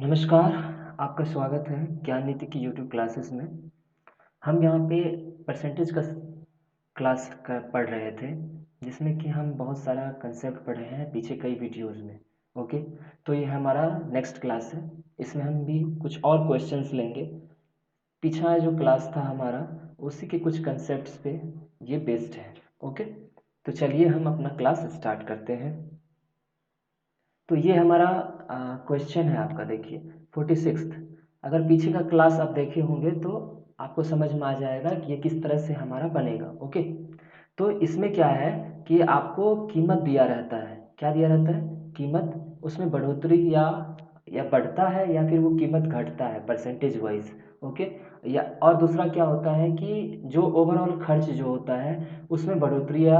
नमस्कार, आपका स्वागत है ज्ञान नीति की यूट्यूब क्लासेस में। हम यहाँ पे परसेंटेज का क्लास का पढ़ रहे थे, जिसमें कि हम बहुत सारा कंसेप्ट पढ़े हैं पीछे कई वीडियोस में। ओके, तो ये हमारा नेक्स्ट क्लास है। इसमें हम भी कुछ और क्वेश्चंस लेंगे। पीछा जो क्लास था हमारा, उसी के कुछ कंसेप्ट्स पे ये बेस्ड है। ओके, तो चलिए हम अपना क्लास स्टार्ट करते हैं। तो ये हमारा क्वेश्चन है आपका, देखिए 46। अगर पीछे का क्लास आप देखे होंगे तो आपको समझ में आ जाएगा कि ये किस तरह से हमारा बनेगा। ओके, तो इसमें क्या है कि आपको कीमत दिया रहता है। क्या दिया रहता है? कीमत। उसमें बढ़ोतरी या बढ़ता है या फिर वो कीमत घटता है परसेंटेज वाइज। ओके, या और दूसरा क्या होता है कि जो ओवरऑल खर्च जो होता है उसमें बढ़ोतरी या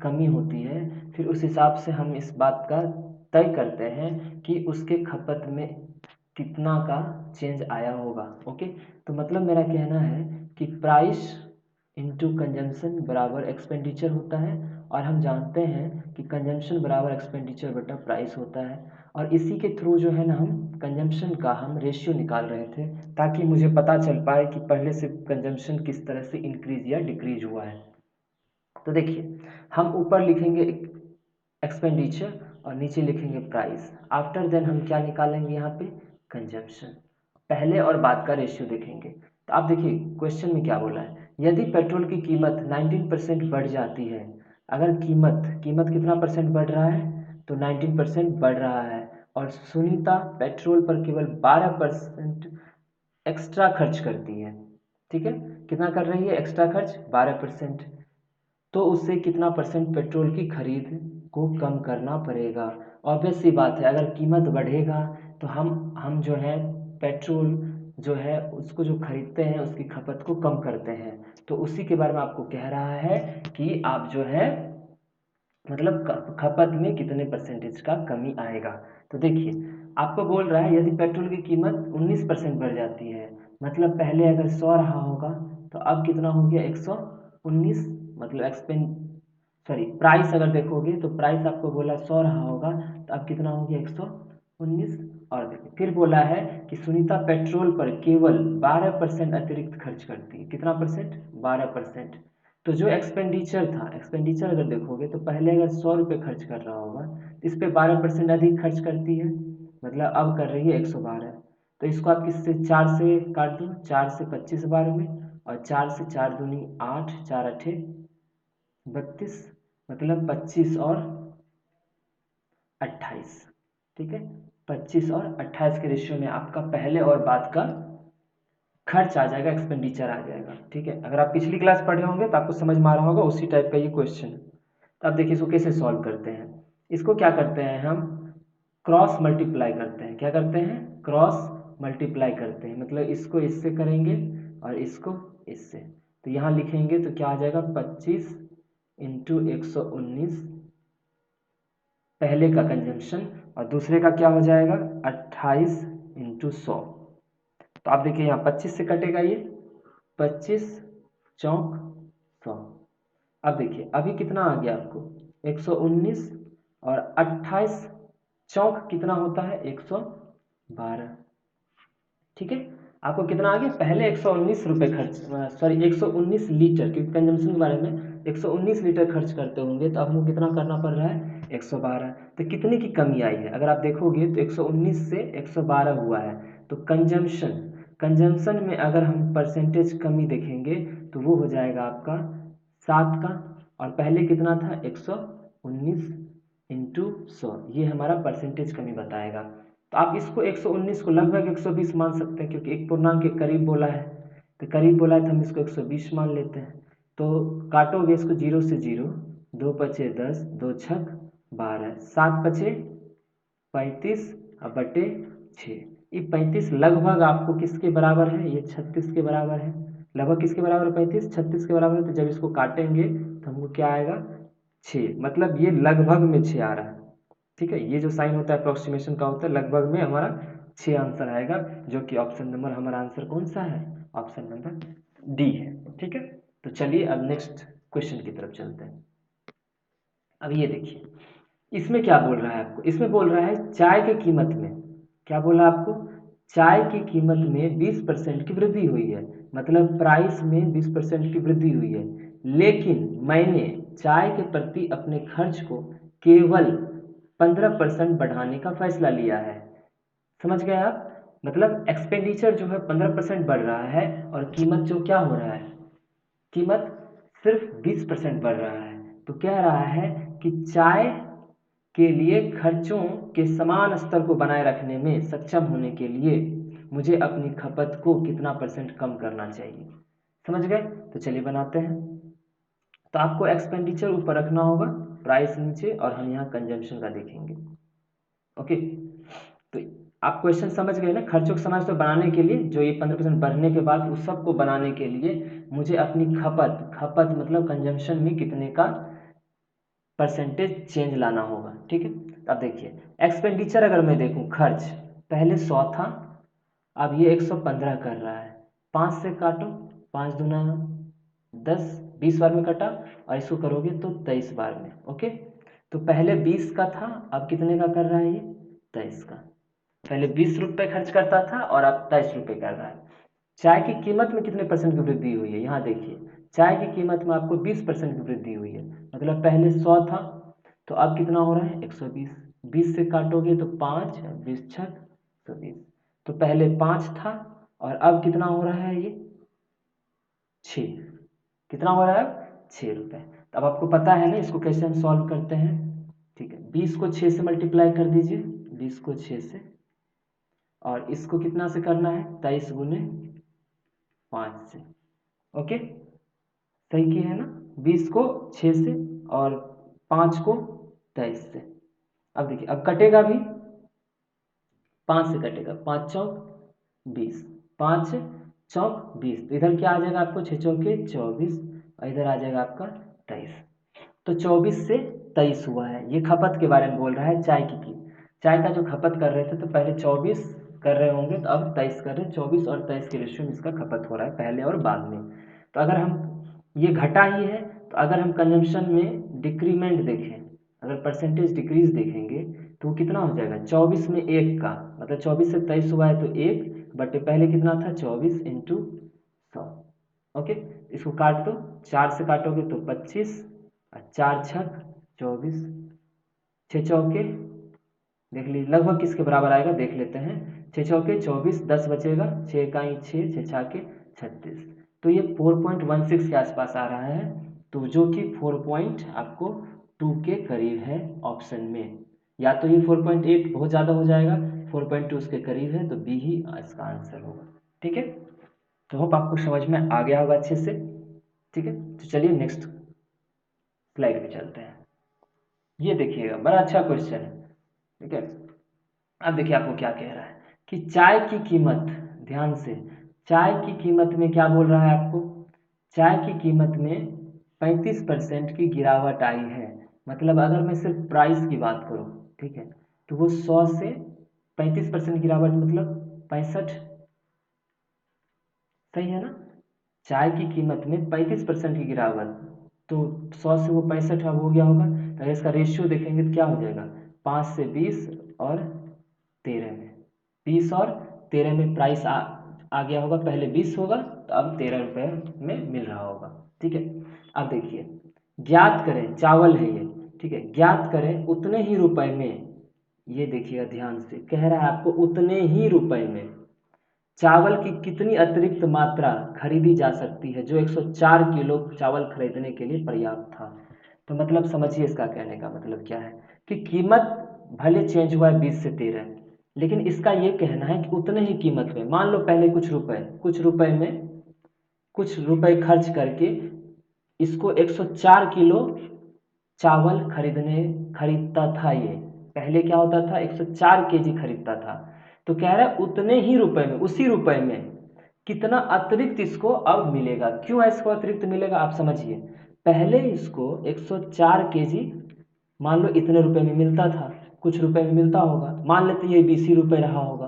कमी होती है। फिर उस हिसाब से हम इस बात का तय करते हैं कि उसके खपत में कितना का चेंज आया होगा। ओके, तो मतलब मेरा कहना है कि प्राइस इनटू कंजम्पशन बराबर एक्सपेंडिचर होता है, और हम जानते हैं कि कंजम्पशन बराबर एक्सपेंडिचर बटा प्राइस होता है। और इसी के थ्रू जो है ना, हम कंजम्पशन का हम रेशियो निकाल रहे थे, ताकि मुझे पता चल पाए कि पहले से कंजम्पशन किस तरह से इंक्रीज या डिक्रीज हुआ है। तो देखिए, हम ऊपर लिखेंगे एक्सपेंडिचर और नीचे लिखेंगे प्राइस। आफ्टर देन हम क्या निकालेंगे यहाँ पे? कंजम्पशन। पहले और बाद का रेशियो देखेंगे। तो आप देखिए क्वेश्चन में क्या बोला है, यदि पेट्रोल की कीमत 19% बढ़ जाती है। अगर कीमत कीमत कितना परसेंट बढ़ रहा है? तो 19% बढ़ रहा है। और सुनीता पेट्रोल पर केवल 12% एक्स्ट्रा खर्च करती है। ठीक है, कितना कर रही है एक्स्ट्रा खर्च? 12%। तो उससे कितना परसेंट पेट्रोल की खरीद को कम करना पड़ेगा। ऑब्वियस सी बात है, अगर कीमत बढ़ेगा तो हम जो है पेट्रोल जो है उसको जो खरीदते हैं उसकी खपत को कम करते हैं। तो उसी के बारे में आपको कह रहा है कि आप जो है मतलब खपत में कितने परसेंटेज का कमी आएगा। तो देखिए, आपको बोल रहा है यदि पेट्रोल की कीमत 19% बढ़ जाती है, मतलब पहले अगर 100 रहा होगा तो अब कितना हो गया? 119। मतलब प्राइस अगर देखोगे तो प्राइस आपको बोला 100 रहा होगा, तो अब कितना हो गया? 119। और देखिए फिर बोला है कि सुनीता पेट्रोल पर केवल 12% अतिरिक्त खर्च करती है। कितना परसेंट? 12%। तो जो एक्सपेंडिचर था, एक्सपेंडिचर अगर देखोगे तो पहले अगर 100 रुपये खर्च कर रहा होगा तो इस पर 12% अधिक खर्च करती है, मतलब अब कर रही है 112। तो इसको आप किससे? 4 से काट दो, 4 से 25 बार में, और 4 से 4 दूनी 8, 4 अठे 32, मतलब 25 और 28। ठीक है, 25 और 28 के रेशियो में आपका पहले और बाद का खर्च आ जाएगा, एक्सपेंडिचर आ जाएगा। ठीक है, अगर आप पिछली क्लास पढ़े होंगे तो आपको समझ में आ रहा होगा, उसी टाइप का ये क्वेश्चन है। तो आप देखिए इसको कैसे सॉल्व करते हैं। इसको क्या करते हैं हम? क्रॉस मल्टीप्लाई करते हैं। क्या करते हैं? क्रॉस मल्टीप्लाई करते हैं, मतलब इसको इससे करेंगे और इसको इससे। तो यहाँ लिखेंगे तो क्या आ जाएगा? 25 इंटू 119 पहले का कंजम्पशन, और दूसरे का क्या हो जाएगा? 28 इंटू 100। तो आप देखिए यहाँ 25 से कटेगा ये, 25 चौक 100। अब देखिए अभी कितना आ गया आपको? 119, और 28 चौक कितना होता है? 112। ठीक है, आपको कितना आ गया? पहले 119 रुपये खर्च, सॉरी 119 लीटर, क्योंकि कंजम्पशन के बारे में 119 लीटर खर्च करते होंगे, तो अब हमको कितना करना पड़ रहा है? 112। तो कितने की कमी आई है? अगर आप देखोगे तो 119 से 112 हुआ है। तो कंजम्पशन कंजम्पशन में अगर हम परसेंटेज कमी देखेंगे तो वो हो जाएगा आपका 7 का, और पहले कितना था? 119 इंटू 100, ये हमारा परसेंटेज कमी बताएगा। तो आप इसको 119 को लगभग 120 मान सकते हैं, क्योंकि एक पूर्णांक के करीब बोला है। तो करीब बोला है तो हम इसको 120 मान लेते हैं। तो काटोगे इसको 0 से 0, 2 पचे 10, 2 छक 12, 7 पचे 35 और बटे 6। ये 35 लगभग आपको किसके बराबर है? ये 36 के बराबर है। लगभग किसके बराबर है? 35 36 के बराबर है। तो जब इसको काटेंगे तो हमको क्या आएगा? 6, मतलब ये लगभग में 6 आ रहा है। ठीक है, ये जो साइन होता है अप्रोक्सीमेशन का होता है, लगभग में हमारा 6 आंसर आएगा, जो कि ऑप्शन नंबर हमारा आंसर कौन सा है? ऑप्शन नंबर डी है। ठीक है, तो चलिए अब नेक्स्ट क्वेश्चन की तरफ चलते हैं। अब ये देखिए इसमें क्या बोल रहा है आपको? इसमें बोल रहा है चाय की कीमत में, क्या बोला आपको? चाय की कीमत में 20% की वृद्धि हुई है, मतलब प्राइस में 20% की वृद्धि हुई है, लेकिन मैंने चाय के प्रति अपने खर्च को केवल 15% बढ़ाने का फैसला लिया है। समझ गए आप? मतलब एक्सपेंडिचर जो है 15% बढ़ रहा है और कीमत जो क्या हो रहा है, कीमत सिर्फ 20% बढ़ रहा है। तो कह रहा है कि चाय के लिए खर्चों के समान स्तर को बनाए रखने में सक्षम होने के लिए मुझे अपनी खपत को कितना % कम करना चाहिए। समझ गए? तो चलिए बनाते हैं। तो आपको एक्सपेंडिचर ऊपर रखना होगा, प्राइस नीचे, और हम यहाँ कंजम्पशन का देखेंगे। ओके, तो आप क्वेश्चन समझ गए ना? खर्चों को समान स्तर बनाने के लिए, जो ये 15% बढ़ने के बाद उस सब को बनाने के लिए मुझे अपनी खपत मतलब कंजम्पशन में कितने का % चेंज लाना होगा। ठीक है, अब देखिए एक्सपेंडिचर अगर मैं देखूं, खर्च पहले 100 था, अब ये 115 कर रहा है। 5 से काटो, 5 दूना 10, 20 बार में कटा, और इसको करोगे तो 23 बार में। ओके, तो पहले 20 का था, अब कितने का कर रहा है ये? 23 का। पहले 20 रुपये खर्च करता था और अब 23 रुपये कर रहा है। चाय की कीमत में कितने % की वृद्धि हुई है? यहाँ देखिए, चाय की कीमत में आपको 20% की वृद्धि हुई है, मतलब पहले 100 था तो अब कितना हो रहा है? 120। 20 से काटोगे तो 5, 20 छक 120। तो पहले 5 था और अब कितना हो रहा है ये? 6। कितना हो रहा है अब? 6 रुपये। तो अब आपको पता है ना इसको कैसे हम सॉल्व करते हैं। ठीक है, 20 को 6 से मल्टीप्लाई कर दीजिए, 20 को 6 से, और इसको कितना से करना है? 23 गुने 5 से। ओके, सही किए है ना? 20 को 6 से और 5 को 23 से। अब देखिए, अब कटेगा भी, 5 से कटेगा, 5 चौक 20, 5 चौक 20, तो इधर क्या आ जाएगा आपको? 6 चौके 24, और इधर आ जाएगा आपका 23। तो 24 से 23 हुआ है। ये खपत के बारे में बोल रहा है, चाय की। चाय का जो खपत कर रहे थे तो पहले 24 कर रहे होंगे, तो अब 23 कर रहे हैं। 24 और 23 के रेशियो में इसका खपत हो रहा है, पहले और बाद में। तो अगर हम, ये घटा ही है, तो अगर हम कंजम्पशन में डिक्रीमेंट देखें, अगर % डिक्रीज देखेंगे तो वो कितना हो जाएगा? 24 में 1 का, मतलब 24 से 23 हुआ है तो 1 बटे पहले कितना था? 24 इंटू 100। ओके, इसको काट दो, 4 से काटोगे तो 25, 4 छक 24, 6 चौके, देख लीजिए लगभग किसके बराबर आएगा, देख लेते हैं। 6 चौके 24, 10 बचेगा, 6 इकाई 6, 6 छाके 36, तो ये 4.16 के आसपास आ रहा है, तो जो कि 4 आपको 2 के करीब है ऑप्शन में। या तो ये 4.8 बहुत ज़्यादा हो जाएगा, 4.2 उसके करीब है, तो बी ही इसका आंसर होगा। ठीक है, तो होप आपको समझ में आ गया होगा अच्छे से। ठीक है, तो चलिए नेक्स्ट स्लाइड पे चलते हैं। ये देखिएगा, बड़ा अच्छा क्वेश्चन है। ठीक है, अब देखिए आपको क्या कह रहा है कि चाय की कीमत, ध्यान से, चाय की कीमत में क्या बोल रहा है आपको? चाय की कीमत में 35% की गिरावट आई है। मतलब अगर मैं सिर्फ प्राइस की बात करूं, ठीक है, तो वो 100 से 35% गिरावट, मतलब 65, सही है ना? चाय की कीमत में 35% की गिरावट, तो 100 से वो 65 अब हो गया होगा। तो अगर इसका रेशियो देखेंगे तो क्या हो जाएगा? 5 से 20 और 13 में, 20 और 13 में प्राइस आ गया होगा। पहले 20 होगा तो अब 13 रुपये में मिल रहा होगा। ठीक है, अब देखिए, ज्ञात करें, चावल है ये, ठीक है, ज्ञात करें उतने ही रुपए में, ये देखिएगा ध्यान से, कह रहा है आपको उतने ही रुपए में चावल की कितनी अतिरिक्त मात्रा खरीदी जा सकती है जो 104 किलो चावल खरीदने के लिए पर्याप्त था। तो मतलब समझिए इसका कहने का मतलब क्या है कि कीमत भले चेंज हुआ है 20 से 13, लेकिन इसका ये कहना है कि उतने ही कीमत में, मान लो पहले कुछ रुपए में कुछ रुपए खर्च करके इसको 104 किलो चावल खरीदता था। ये पहले क्या होता था? 104 केजी खरीदता था। तो कह रहा है उतने ही रुपए में, उसी रुपए में कितना अतिरिक्त इसको अब मिलेगा। क्यों इसको अतिरिक्त मिलेगा आप समझिए। पहले इसको 104 केजी मान लो इतने रुपए में मिलता था, कुछ रुपए में मिलता होगा, मान लेते ये 20 ही रुपए रहा होगा,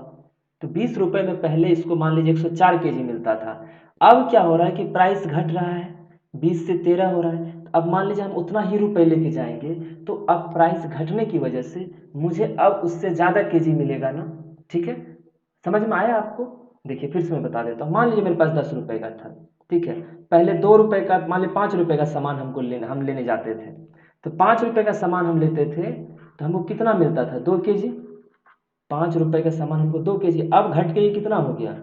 तो 20 रुपए में पहले इसको मान लीजिए 104 केजी मिलता था। अब क्या हो रहा है कि प्राइस घट रहा है, 20 से 13 हो रहा है। अब मान लीजिए हम उतना ही रुपए लेके जाएंगे, तो अब प्राइस घटने की वजह से मुझे अब उससे ज़्यादा केजी मिलेगा ना। ठीक है, समझ में आया आपको? देखिए फिर से मैं बता देता हूँ। मान लीजिए मेरे पास 10 रुपए का था, ठीक है। पहले 2 रुपए का, मान लीजिए 5 रुपए का सामान हम लेने जाते थे। तो 5 रुपए का सामान हम लेते थे तो हमको कितना मिलता था? 2 केजी। 5 रुपए का सामान हमको 2 केजी। अब घट के ये कितना हो गया?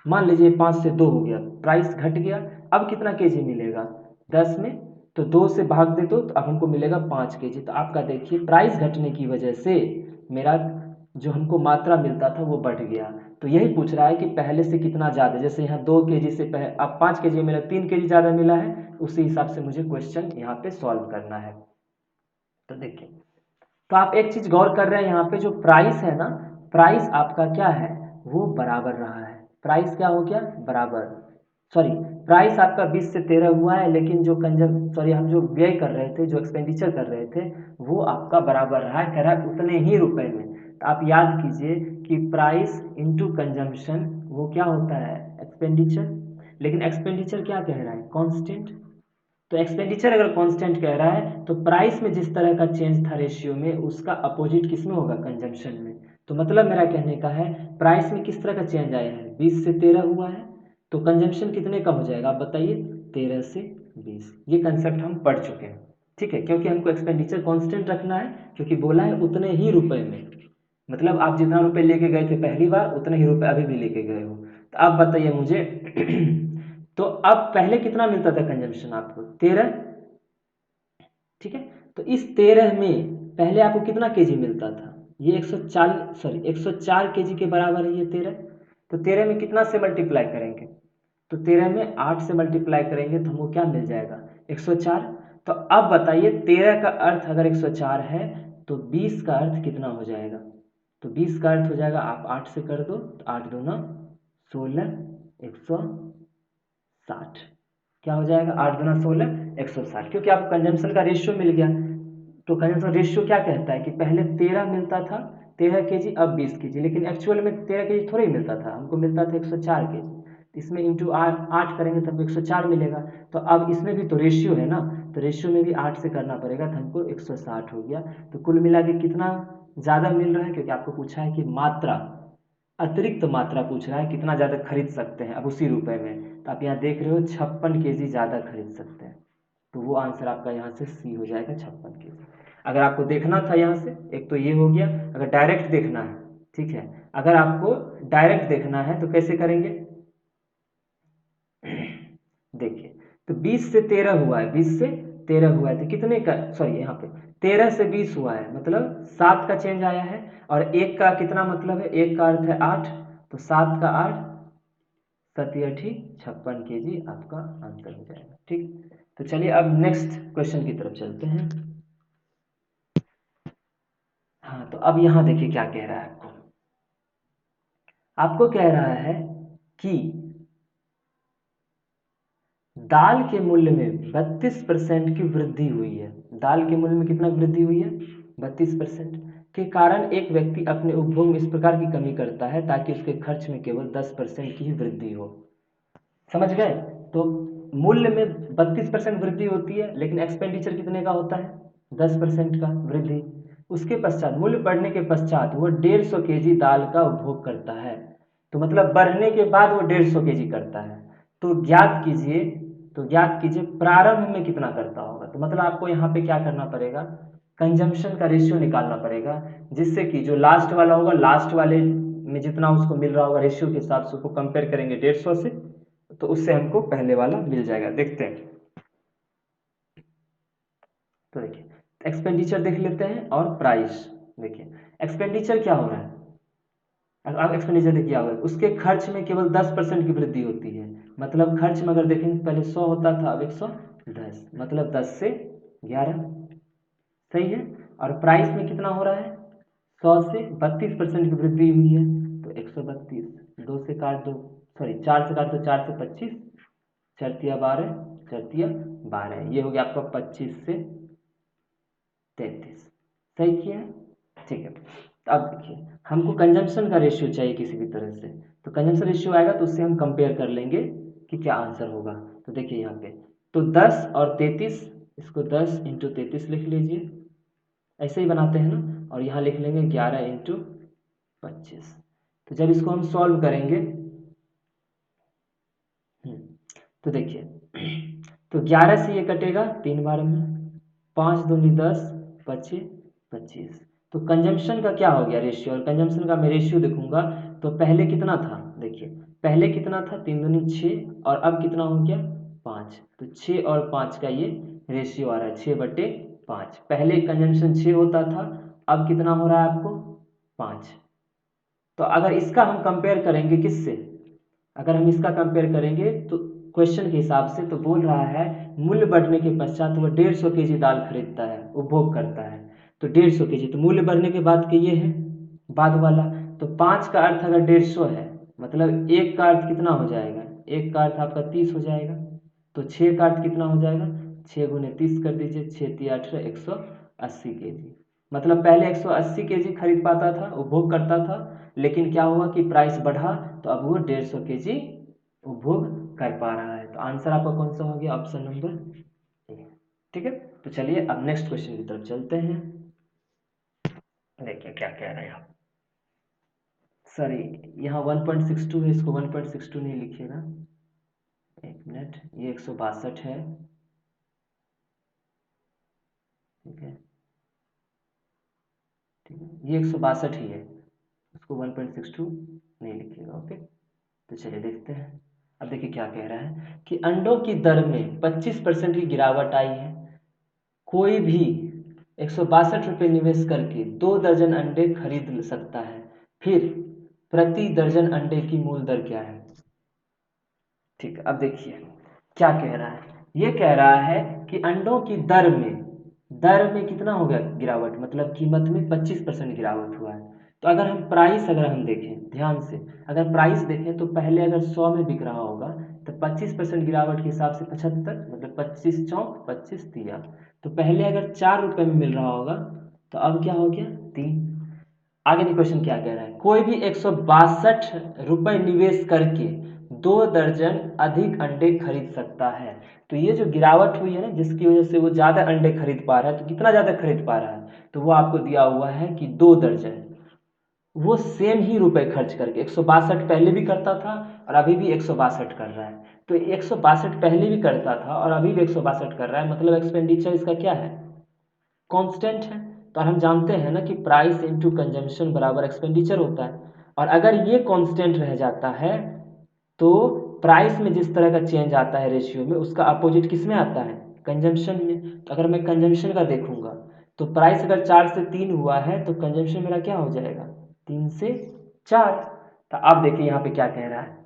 मान लीजिए 5 से 2 हो गया, प्राइस घट गया। अब कितना केजी मिलेगा? 10 में तो 2 से भाग दे दो तो अब हमको मिलेगा 5 केजी। तो आपका देखिए प्राइस घटने की वजह से मेरा जो हमको मात्रा मिलता था वो बढ़ गया। तो यही पूछ रहा है कि पहले से कितना ज़्यादा, जैसे यहाँ 2 केजी से पहले अब 5 केजी मेरा 3 केजी ज़्यादा मिला है, उसी हिसाब से मुझे क्वेश्चन यहाँ पे सॉल्व करना है। तो देखिए, तो आप एक चीज गौर कर रहे हैं, यहाँ पे जो प्राइस है ना, प्राइस आपका क्या है? वो बराबर रहा है। प्राइस क्या हो गया? बराबर। सॉरी, प्राइस आपका 20 से 13 हुआ है, लेकिन जो हम जो व्यय कर रहे थे, जो एक्सपेंडिचर कर रहे थे, वो आपका बराबर रहा है, कह रहा है उतने ही रुपए में। तो आप याद कीजिए कि प्राइस इंटू कंजम्पशन वो क्या होता है? एक्सपेंडिचर। लेकिन एक्सपेंडिचर क्या कह रहा है? कांस्टेंट। तो एक्सपेंडिचर अगर कांस्टेंट कह रहा है तो प्राइस में जिस तरह का चेंज था रेशियो में, उसका अपोजिट किस में होगा? कंजम्पशन में। तो मतलब मेरा कहने का है प्राइस में किस तरह का चेंज आया है? 20 से 13 हुआ है, तो कंजम्पशन कितने का हो जाएगा आप बताइए? 13 से 20। ये कंसेप्ट हम पढ़ चुके हैं, ठीक है। क्योंकि हमको एक्सपेंडिचर कांस्टेंट रखना है, क्योंकि बोला है उतने ही रुपए में। मतलब आप जितना रुपए लेके गए थे पहली बार, उतने ही रुपए अभी भी लेके गए हो। तो आप बताइए मुझे तो अब पहले कितना मिलता था कंजम्पशन आपको? 13, ठीक है। तो इस 13 में पहले आपको कितना केजी मिलता था? ये 104 केजी के बराबर है ये 13। तो 13 में कितना से मल्टीप्लाई करेंगे? तो 13 में 8 से मल्टीप्लाई करेंगे तो हमको क्या मिल जाएगा? 104। तो अब बताइए 13 का अर्थ अगर 104 है तो 20 का अर्थ कितना हो जाएगा? तो 20 का अर्थ हो जाएगा, आप 8 से कर दो तो 8 दूना 16, 160। क्या हो जाएगा? 8 दूना 16, 160। क्योंकि आपको कंजम्पशन का रेशियो मिल गया। तो कंजम्पशन रेशियो क्या कहता है कि पहले 13 मिलता था, 13 केजी, अब 20 केजी। लेकिन एक्चुअल में 13 केजी थोड़ी मिलता था, हमको मिलता था 104 केजी। इसमें इंटू 8 करेंगे तो हमको 104 मिलेगा। तो अब इसमें भी तो रेशियो है ना, तो रेशियो में भी 8 से करना पड़ेगा, तो हमको 160 हो गया। तो कुल मिला के कितना ज़्यादा मिल रहा है? क्योंकि आपको पूछा है कि मात्रा, अतिरिक्त मात्रा पूछ रहा है, कितना ज़्यादा खरीद सकते हैं अब उसी रुपए में। तो आप यहाँ देख रहे हो 56 केजी ज़्यादा खरीद सकते हैं। तो वो आंसर आपका यहाँ से सी हो जाएगा, 56 केजी। अगर आपको देखना था यहाँ से, एक तो ये हो गया। अगर डायरेक्ट देखना है, ठीक है, अगर आपको डायरेक्ट देखना है तो कैसे करेंगे? देखिए, तो 20 से 13 हुआ है, 20 से 13 हुआ है तो कितने का, सॉरी यहाँ पे 13 से 20 हुआ है, मतलब 7 का चेंज आया है। और एक का कितना मतलब है? एक का अर्थ है 8, तो 7 का 8, 7 8 56 केजी आपका आंसर हो जाएगा, ठीक। तो चलिए अब नेक्स्ट क्वेश्चन की तरफ चलते हैं। हाँ, तो अब यहाँ देखिए क्या कह रहा है आपको। आपको कह रहा है कि दाल के मूल्य में 32% की वृद्धि हुई है। दाल के मूल्य में कितना वृद्धि हुई है? 32% के कारण एक व्यक्ति अपने उपभोग में इस प्रकार की कमी करता है ताकि उसके खर्च में केवल 10% की ही वृद्धि हो। समझ गए? तो मूल्य में 32% वृद्धि होती है, लेकिन एक्सपेंडिचर कितने का होता है? 10% का वृद्धि। उसके पश्चात मूल्य बढ़ने के पश्चात वो 150 केजी दाल का उपभोग करता है। तो मतलब बढ़ने के बाद वो 150 केजी करता है। तो ज्ञात कीजिए, प्रारंभ में कितना करता होगा। तो मतलब आपको यहाँ पे क्या करना पड़ेगा? कंजम्पशन का रेशियो निकालना पड़ेगा, जिससे कि जो लास्ट वाला होगा, लास्ट वाले में जितना उसको मिल रहा होगा रेशियो के हिसाब से उसको कंपेयर करेंगे 150 से, तो उससे हमको पहले वाला मिल जाएगा। देखते हैं। तो देखिए, एक्सपेंडिचर देख लेते हैं और प्राइस। देखिए एक्सपेंडिचर क्या हो रहा है? अब एक्सपेंडिचर देखिए क्या हो रहा है, उसके खर्च में केवल 10% की वृद्धि होती है। मतलब खर्च में अगर देखेंगे पहले 100 होता था, अब 110, मतलब 10 से 11, सही है। और प्राइस में कितना हो रहा है? 100 से 32% की वृद्धि हुई है, तो 132। 2 से काट दो, सॉरी 4 से काट दो, 4 से 25, चरतिया 12, चरतिया 12, ये हो गया आपका 25 से 33। सही किया है, ठीक है। तो अब देखिए हमको कंजम्पशन का रेशियो चाहिए किसी भी तरह से, तो कंजम्पशन रेशियो आएगा तो उससे हम कंपेयर कर लेंगे कि क्या आंसर होगा। तो देखिए यहाँ पे तो 10 और 33, इसको 10 इंटू 33 लिख लीजिए, ऐसे ही बनाते हैं ना। और यहाँ लिख लेंगे 11 इंटू 25। तो जब इसको हम सॉल्व करेंगे तो देखिए, तो 11 से ये कटेगा 3 बार में, 5 दूनी 10, 25 25। तो कंजम्पशन का क्या हो गया रेशियो, और कंजम्पशन का मैं रेशियो देखूंगा तो पहले कितना था, देखिए पहले कितना था 3 दूनी 6, और अब कितना हो गया 5। तो 6 और 5 का ये रेशियो आ रहा है 6/5। पहले कंजम्पशन 6 होता था, अब कितना हो रहा है आपको 5। तो अगर इसका हम कंपेयर करेंगे किससे, अगर हम इसका कंपेयर करेंगे तो क्वेश्चन के हिसाब से तो बोल रहा है मूल्य बढ़ने के पश्चात वह 150 केजी दाल खरीदता है, उपभोग करता है। तो 150 केजी, तो मूल्य बढ़ने के बाद के ये है बाद वाला। तो 5 का अर्थ अगर 150 है, मतलब एक का अर्थ कितना हो जाएगा, एक का अर्थ आपका 30 हो जाएगा। तो 6 का अर्थ कितना हो जाएगा, 6 गुने 30 कर दीजिए, 6 तिया 18, 180 केजी। मतलब पहले 180 केजी खरीद पाता था, उपभोग करता था, लेकिन क्या हुआ कि प्राइस बढ़ा तो अब वो 150 केजी उपभोग कर पा रहा है। तो आंसर आपका कौन सा हो गया, ऑप्शन नंबर ए। ठीक है, तो चलिए अब नेक्स्ट क्वेश्चन की तरफ चलते हैं। देखिए क्या कह रहे हैं आप, सॉरी यहाँ 1.62 है, इसको 1.62 नहीं लिखिएगा, एक मिनट, ये 162 है। ठीक है, ठीक है, ये 162 ही है, उसको 1.62 नहीं लिखिएगा। ओके, तो चलिए देखते हैं। अब देखिए क्या कह रहा है कि अंडों की दर में 25% की गिरावट आई है, कोई भी 162 रुपये निवेश करके 2 दर्जन अंडे खरीद सकता है, फिर प्रति दर्जन अंडे की मूल दर क्या है। ठीक है, अब देखिए क्या कह रहा है, ये कह रहा है कि अंडों की दर में कितना हो गया गिरावट, मतलब कीमत में 25% गिरावट हुआ है। तो अगर हम प्राइस, अगर हम देखें ध्यान से, अगर प्राइस देखें तो पहले अगर 100 में बिक रहा होगा तो 25% गिरावट के हिसाब से 75, मतलब 25 चौक 25 तिया। तो पहले अगर 4 रुपये में मिल रहा होगा तो अब क्या हो गया 3। आगे भी क्वेश्चन क्या कह रहा है, कोई भी 162 रुपये निवेश करके 2 दर्जन अधिक अंडे खरीद सकता है। तो ये जो गिरावट हुई है ना, जिसकी वजह से वो ज़्यादा अंडे खरीद पा रहा है, तो कितना ज़्यादा खरीद पा रहा है, तो वो आपको दिया हुआ है कि 2 दर्जन। वो सेम ही रुपए खर्च करके 162 पहले भी करता था और अभी भी 162 कर रहा है। तो 162 पहले भी करता था और अभी भी 162 कर रहा है, मतलब एक्सपेंडिचर इसका क्या है, कांस्टेंट है। तो हम जानते हैं ना कि प्राइस इनटू कंजम्पशन बराबर एक्सपेंडिचर होता है, और अगर ये कांस्टेंट रह जाता है तो प्राइस में जिस तरह का चेंज आता है रेशियो में, उसका अपोजिट किस में आता है, कंजम्पशन में। तो अगर मैं कंजम्पशन का देखूंगा तो प्राइस अगर 4 से 3 हुआ है तो कंजम्पशन मेरा क्या हो जाएगा, 3 से 4। तो आप देखिए यहाँ पे क्या कह रहा है,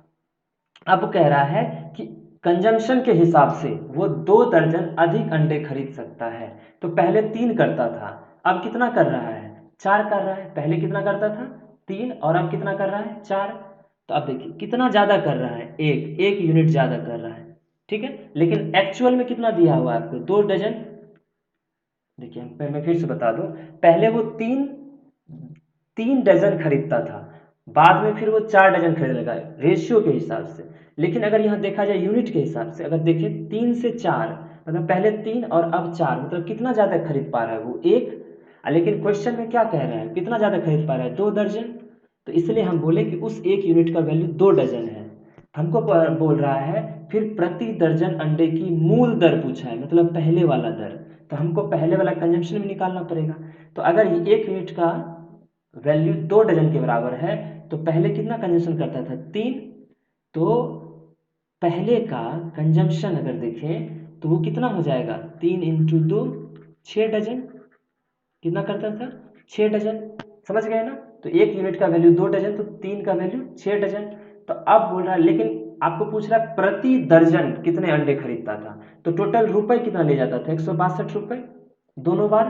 अब कह रहा है कि कंजम्पशन के हिसाब से वो 2 दर्जन अधिक अंडे खरीद सकता है। तो पहले 3 करता था, अब कितना कर रहा है, 4 कर रहा है। पहले कितना करता था 3, और अब कितना कर रहा है 4। तो अब देखिए कितना ज्यादा कर रहा है, एक एक यूनिट ज्यादा कर रहा है। ठीक है, लेकिन एक्चुअल में कितना दिया हुआ है आपको, 2 दर्जन। देखिए मैं फिर से बता दूं, पहले वो तीन तीन डजन खरीदता था, बाद में फिर वो 4 डजन खरीदने लगा रेशियो के हिसाब से। लेकिन अगर यहाँ देखा जाए यूनिट के हिसाब से, अगर देखें 3 से 4, मतलब पहले 3 और अब 4, मतलब कितना ज़्यादा खरीद पा रहा है वो एक। लेकिन क्वेश्चन में क्या कह रहा है, कितना ज़्यादा खरीद पा रहा है, 2 दर्जन। तो इसलिए हम बोले कि उस एक यूनिट का वैल्यू 2 डजन है। हमको बोल रहा है फिर प्रति दर्जन अंडे की मूल दर पूछा है, मतलब पहले वाला दर। तो हमको पहले वाला कंजम्पशन भी निकालना पड़ेगा। तो अगर ये एक यूनिट का वैल्यू 2 डजन के बराबर है तो पहले कितना कंजम्पशन करता था, 3। तो पहले का कंजम्पशन अगर देखें तो वो कितना हो जाएगा, 3 × 2 6 डजन। कितना करता था, 6 डजन। समझ गए ना। तो एक यूनिट का वैल्यू 2 डजन, तो 3 का वैल्यू 6 डजन। तो अब बोल रहा है, लेकिन आपको पूछ रहा है प्रति दर्जन कितने अंडे खरीदता था। तो टोटल रुपए कितना ले जाता था, 162 रुपये दोनों बार,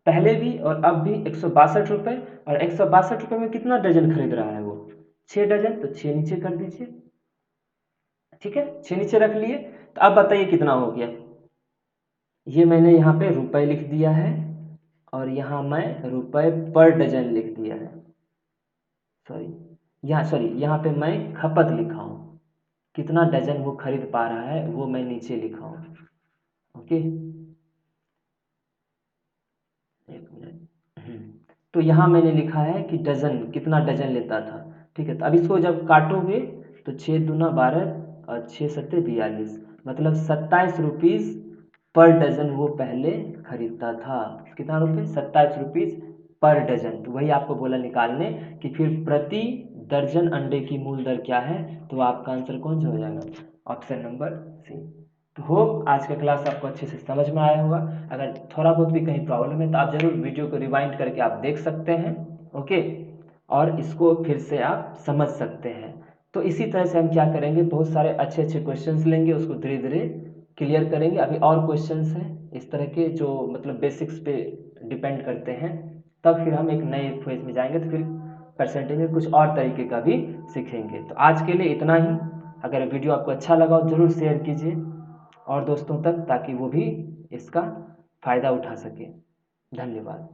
पहले भी और अब भी 162 रुपये। और 162 रुपये में कितना डजन खरीद रहा है वो, 6 डजन। तो 6 नीचे कर दीजिए, ठीक है, 6 नीचे रख लिए। तो अब बताइए कितना हो गया। ये मैंने यहाँ पे रुपए लिख दिया है और यहाँ मैं रुपए पर डजन लिख दिया है। यहाँ पे मैं खपत लिखा हूँ, कितना डजन वो खरीद पा रहा है वो मैं नीचे लिखा हूँ। ओके, एक मिनट। तो तो यहाँ मैंने लिखा है कि डजन, कितना डजन लेता था। ठीक है, तो अब इसको जब काटोगे तो 6 दूना 12 और 6 सत्ते 42, मतलब 27 रुपीज़ पर डजन वो पहले खरीदता था। कितना रुपये? 27 रुपीज़ पर डजन। तो वही आपको बोला निकालने कि फिर प्रति दर्जन अंडे की मूल दर क्या है, तो आपका आंसर कौन सा हो जाएगा? Option number C. तो होप आज का क्लास आपको अच्छे से समझ में आया होगा। अगर थोड़ा बहुत भी कहीं प्रॉब्लम है तो आप ज़रूर वीडियो को रिवाइंड करके आप देख सकते हैं, ओके, और इसको फिर से आप समझ सकते हैं। तो इसी तरह से हम क्या करेंगे, बहुत सारे अच्छे अच्छे क्वेश्चंस लेंगे, उसको धीरे धीरे क्लियर करेंगे। अभी और क्वेश्चंस हैं इस तरह के जो मतलब बेसिक्स पे डिपेंड करते हैं, तब फिर हम एक नए फेज में जाएंगे, तो फिर परसेंटेज में कुछ और तरीके का भी सीखेंगे। तो आज के लिए इतना ही। अगर वीडियो आपको अच्छा लगा हो ज़रूर शेयर कीजिए और दोस्तों तक, ताकि वो भी इसका फ़ायदा उठा सके। धन्यवाद।